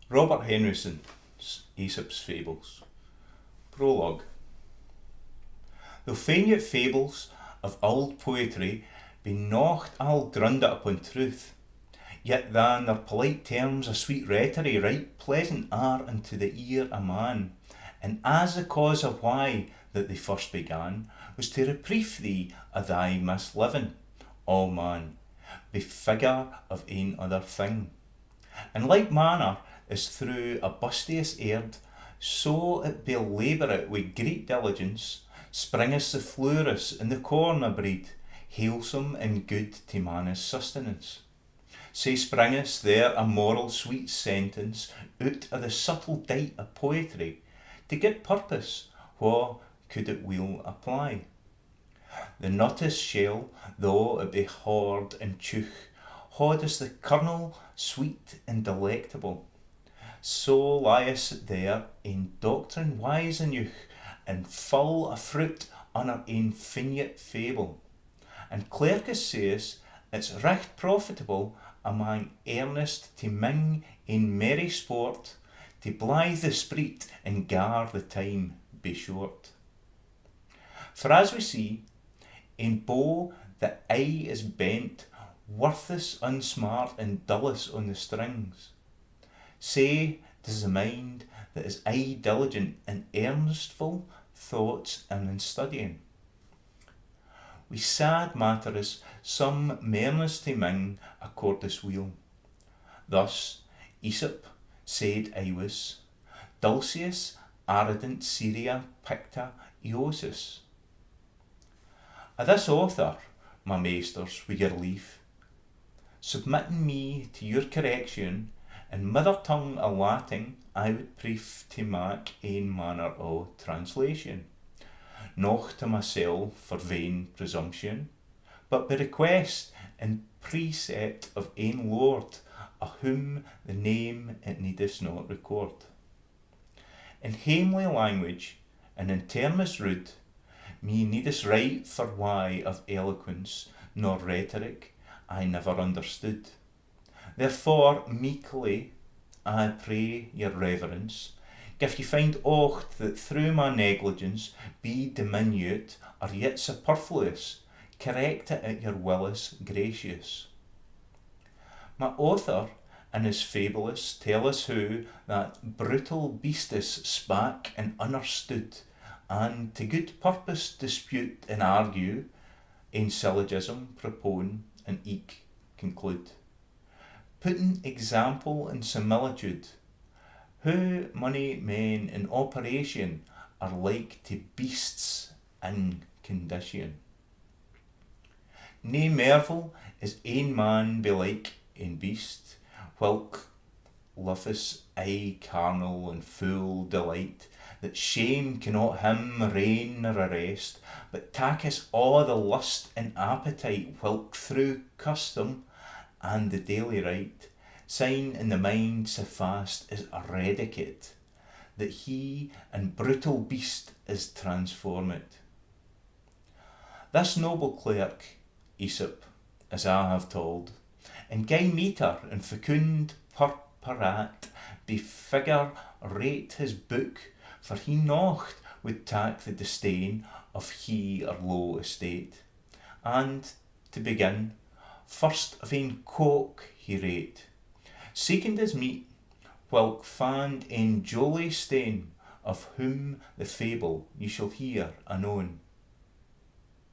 Robert Henryson's Aesop's Fables. Prologue. Though fain yet fables of old poetry be nocht all grunded upon truth, yet than their polite terms a sweet rhetoric right pleasant are unto the ear of man, and as the cause of why that they first began was to reprieve thee of thy misliving, O man, be figure of ane other thing. In like manner as through a bustious aird, so it belabour it with great diligence, springeth the fleurus in the corn a breed, halesome and good to man's sustenance. Sae springeth there a moral sweet sentence out of the subtle dite of poetry, to good purpose wha could it weel apply. The nuttest shell, though it be hard and cheuch, holdeth the kernel sweet and delectable. So lieth there in doctrine wise and youth, and full of fruit under infinite fable. And Clercus says it's recht profitable among earnest to ming in merry sport, to blythe the spreet and gar the time be short. For as we see, in bow the eye is bent, worthless, unsmart, and dullest on the strings. Say does the mind that is aye diligent and earnestful thoughts and in studying. We sad matter is some mairness to ming a cordis wheel. Thus Aesop said I was Dulcius arident Syria picta eosis. A this author, my maisters, with your leave, submitting me to your correction, in mother tongue a Latin, I would preef to mak een manner o translation, noch to mysell for vain presumption, but by request and precept of een Lord, a whom the name it needeth not record. In hamely language, and in terms rude, me needeth write for why of eloquence nor rhetoric I never understood. Therefore meekly I pray your reverence, if ye find aught that through my negligence be diminute or yet superfluous, correct it at your willis gracious. My author in his fabulous tell us how that brutal beastus spak and understood, and to good purpose dispute and argue, in syllogism propone and eke conclude. Putting example and similitude, how many men in operation are like to beasts in condition. Nae marvel is een man be like een beast, whilk loveth aye carnal and full delight, that shame cannot him rein nor arrest, but taketh all the lust and appetite, whilk through custom and the daily rite, sign in the mind so fast is eradicate, that he in brutal beast is transformed. This noble clerk, Aesop, as I have told, and gay meter and fecund purpurat be figure rate his book, for he nocht would tak the disdain of he or low estate. And, to begin, first of een cock he rate, second his meat, whilk fand een jolly stain, of whom the fable ye shall hear anon.